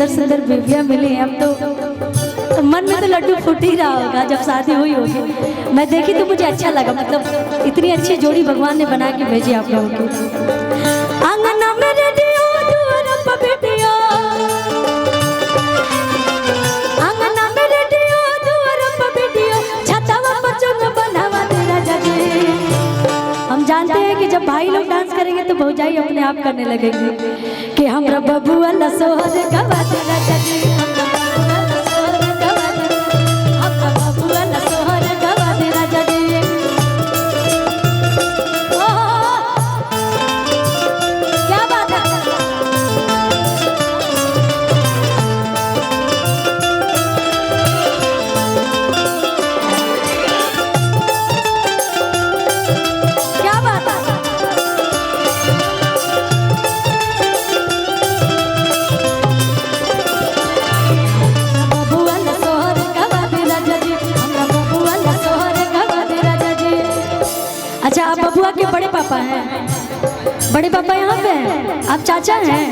सुंदर सुंदर बेबियां मिली हैं। अब तो मन में तो लड्डू फूट ही रहा होगा जब शादी हुई होगी। मैं देखी तो मुझे अच्छा लगा, मतलब इतनी अच्छी जोड़ी भगवान ने बना के भेजी आप लोगों की। आंगना में रेडियो दुआर पर बेटिया, आंगना में रेडियो दुआर पर बेटिया, छतवा पर चंग बनावा तेरा जगे। हम जानते हैं कि जब भाई लोग डांस करेंगे तो भौजाई अपने आप करने लगेंगे कि हमरा बबुआ लसोहर गवा तेरा जगे, हमरा बबुआ लसोहर गवा तेरा जगे। क्या बात है। क्या बात है। बबुआ लसोहर गवा तेरा जगे, हमरा बबुआ लसोहर गवा तेरा जगे। अच्छा, आप बबुआ के बड़े पापा हैं? बड़े पापा यहाँ पे हैं? आप चाचा हैं?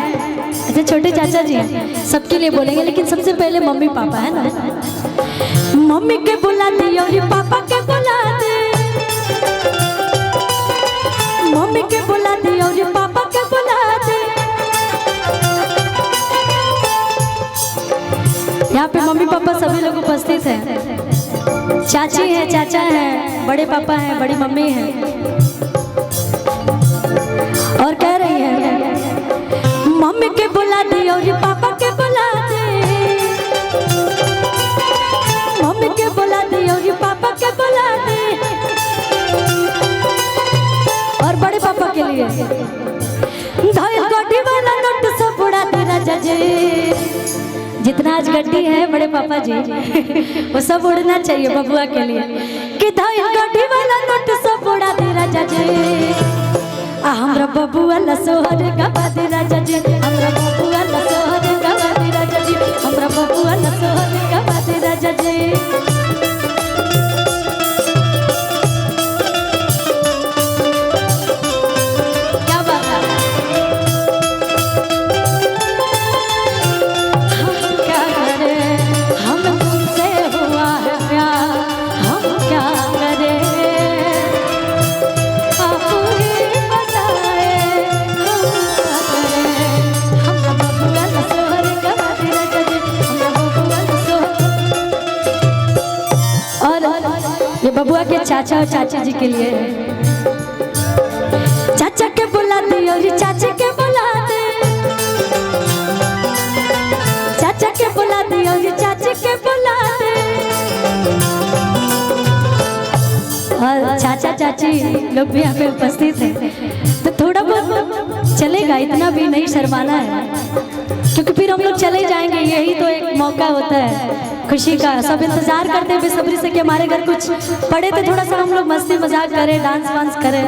अच्छा, छोटे चाचा जी हैं। सबके लिए बोलेंगे, लेकिन सबसे पहले मम्मी पापा है ना। मम्मी के बुला दी और पापा के बुला दे, मम्मी के बुला दी और पापा के बुला दे। यहाँ पे मम्मी पापा सभी लोग उपस्थित हैं। चाची है, चाचा है, बड़े पापा हैं, बड़ी मम्मी है। और कह रही है मम्मी के बुला दी और पापा के बुला दे, मम्मी के बुला दी और पापा के बुला दे। और बड़े पापा के लिए धायल गड्डी वाला नोट सब उड़ा दे राजा जी। जितना आज गड्डी है बड़े पापा जी वो सब उड़ना चाहिए बबुआ के लिए कि धायल गड्डी वाला नोट सब उड़ा दे राजा जी। हमरा बबुआ लसोहर गवा दे राजा जी, हमरा बबुआ लसोहर गवा दे राजा जी, हमरा बबुआ लसोहर गवा दे राजा जी। क्या बात है। हम क्या करें, हम तुमसे हुआ है प्यार, हम क्या करें आप ही बताए, हम क्या करें। हमरा बबुआ लसोहर गवा दे राजा जी, हमरा बबुआ लसोहर। और ये बबुआ के चाचा और चाची जी के लिए है। चाचा के बुला दे और चाची के बुला दे, चाचा के बुला दे और चाची के बुला दे। और चाचा चाची लोग भी यहाँ पे उपस्थित हैं, तो थोड़ा बहुत चलेगा, इतना भी नहीं शर्माना है, क्योंकि फिर हम लोग चले जाएंगे। यही तो एक मौका होता है खुशी का। सब इंतजार करते हैं बेसब्री से कि हमारे घर कुछ पड़े तो थोड़ा सा हम लोग मस्ती मजाक करें, डांस वांस करें।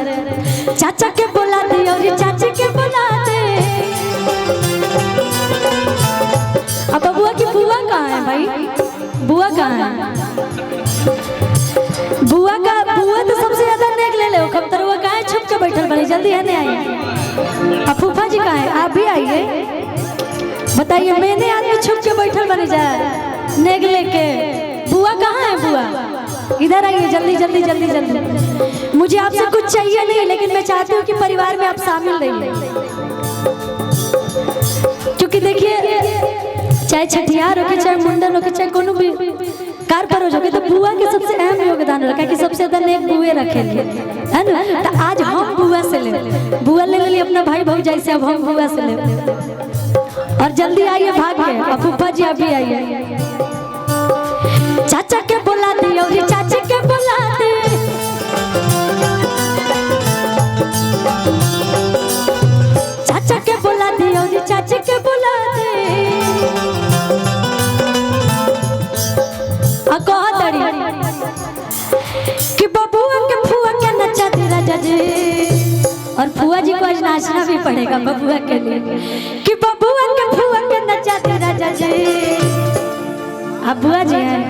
चाचा के बुला दे और चाची के बुला दे। अब बबुआ की बुआ कहाँ है भाई? बुआ कहाँ है? बुआ तो सबसे ज्यादा नेक ले लो। कब तरुआ कहाँ है? छुप के बैठल बनी, जल्दी है नहीं आई। अब फूफा जी कहाँ है? आप भी आइए, बताइए। मैंने आदमी छुप के बैठल बनी जाए नेग लेके। बुआ कहाँ है? बुआ इधर आइए, जल्दी जल्दी जल्दी जल्दी। मुझे आपसे कुछ चाहिए नहीं, लेकिन मैं चाहती हूँ कि परिवार में आप शामिल रहिए, क्योंकि देखिए चाहे छठियार हो के, चाहे मुंडन हो के, चाहे कोनो भी कार पर हो के, तो बुआ के सबसे अहम योगदान रखा कि सबसे ज्यादा नेक बुए रखे है ना। तो आज हम बुआ से ले, बुआ ले लिए अपना भाई भौजाई से, अब हम बुआ से ले। और जल्दी आइए भाग के। अब फूफा जी आप भी आइए। चाचा के बुला दे और चाची के बुला दे, चाचा के बुला दे और चाची के बुला दे। कि बबुआ के फुआ के नचा दे राजा जी। और फुआ जी को आज नाचना भी पड़ेगा बबुआ के लिए कि बबुआ के फुआ के नचा दे राजा जी। आप बुआ जी हैं,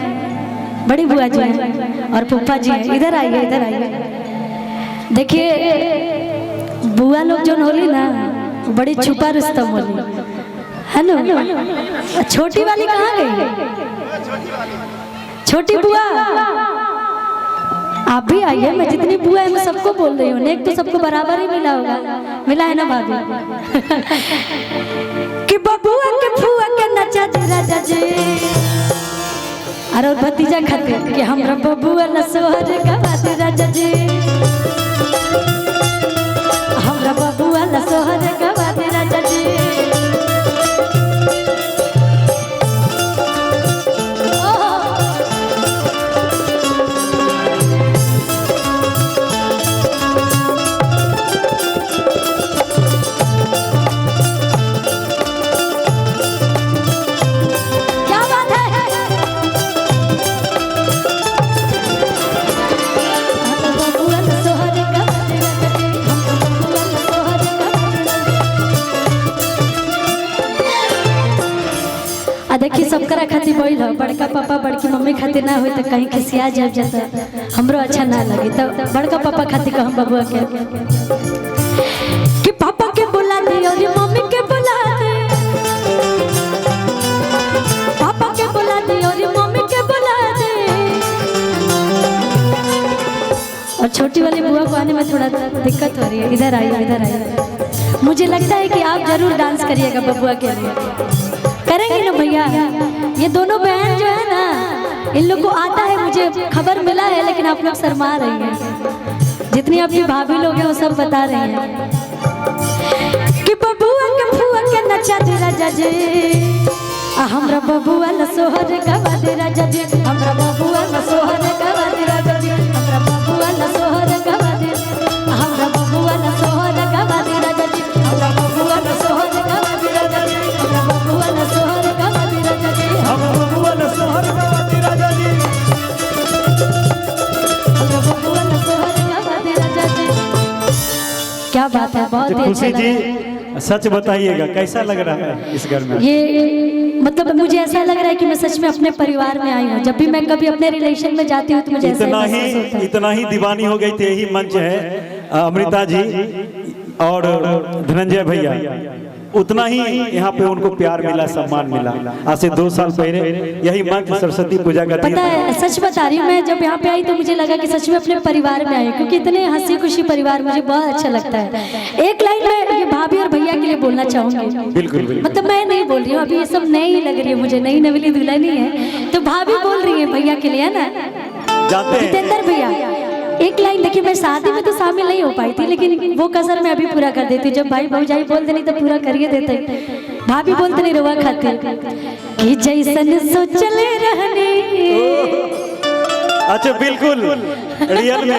बड़ी बुआ जी हैं और फूफा जी हैं। इधर आइए, इधर आइए। देखिए बुआ लोग जो होली ना बड़ी छुपा रुस्तम होली है ना? छोटी वाली कहाँ गई? छोटी बुआ आप भी आइए। मैं जितनी बुआ है मैं सबको बोल रही हूँ। नेक तो सबको बराबर ही मिला होगा, मिला है ना भाभी? कि बबुआ के फुआ के नचा दे राजा जी, अरे भतीजा खातिर कि हमरा बबुआ न सोहर गवा दे राजा जी, हमरा बबुआ न सोहर गवा दे राजा जी। देखिए सबकरा खातिर बोल हो, बड़का पापा बड़की मम्मी खातिर ना हो तो कहीं खिसिया जब जाता हमरो अच्छा ना लगे, तो बड़का पापा खातिर कहम बबुआ के कि पापा के बुला दे और मम्मी के बुला दे, पापा के बुला दे और मम्मी के बुला दे। और छोटी वाली बुआ को आने में थोड़ा दिक्कत हो रही है। इधर आइए, इधर आइए। मुझे लगता है कि आप जरूर डांस करिएगा बबुआ के लिए। करेंगे ना भैया? ये दोनों बहन जो है ना, इन लोग को आता है, मुझे खबर मिला है, लेकिन आप लोग शर्मा रही हैं। जितनी आपकी भाभी लोग हैं वो सब बता रहे हैं कि बबुआ के फुआ के नचा दे राजा जी, हमरा बबुआ न सोहर गवा दे राजा जी, हमरा बबुआ न सोहर गवा दे राजा जी, हमरा बबुआ न सोहर गवा दे, हमरा बबुआ न सोहर गवा दे राजा जी, हमरा बबुआ न सोहर गवा दे राजा जी, हमरा बबुआ न सोहर गवा दे राजा जी, हमरा बबुआ न सोहर गवा दे राजा जी, हमरा बबुआ न सोहर गवा दे राजा जी। क्या बात है, बहुत ही अच्छा जी। सच बताइएगा कैसा लग रहा है इस घर में? ये मतलब मुझे ऐसा लग रहा है कि मैं सच में अपने परिवार में आई हूँ। जब भी मैं कभी अपने रिलेशन में जाती हूँ तो मुझे इतना ही दीवानी हो गई थी। यही मंच है अमृता जी और धनंजय भैया, उतना ही यहाँ पे उनको प्यार मिला, सम्मान मिला। आज से 2 साल पहले यही मंच सरस्वती पूजा का पता है, सच बता रही हूँ, मैं जब यहाँ पे आई तो मुझे लगा कि सच में अपने परिवार में आई, क्योंकि इतने हंसी खुशी परिवार मुझे बहुत अच्छा लगता है। एक लाइन में ये भाभी और भैया के लिए बोलना चाहूंगी। बिल्कुल। मतलब मैं नहीं बोल रही हूँ, अभी ये सब नई लग रही है मुझे, नई नवीली दुल्हन ही है, तो भाभी बोल रही है भैया के लिए, है ना? जितेंद्र भैया एक लाइन देखिए, मैं शादी में तो शामिल नहीं हो पाई थी, लेकिन वो कसर मैं अभी पूरा कर देती हूँ। जब भाई भौजाई बोल देनी तो पूरा करिए देते। भाभी बोलते नहीं रोवा खातिर कि जैसन सोचले रहने। अच्छा बिल्कुल रियल में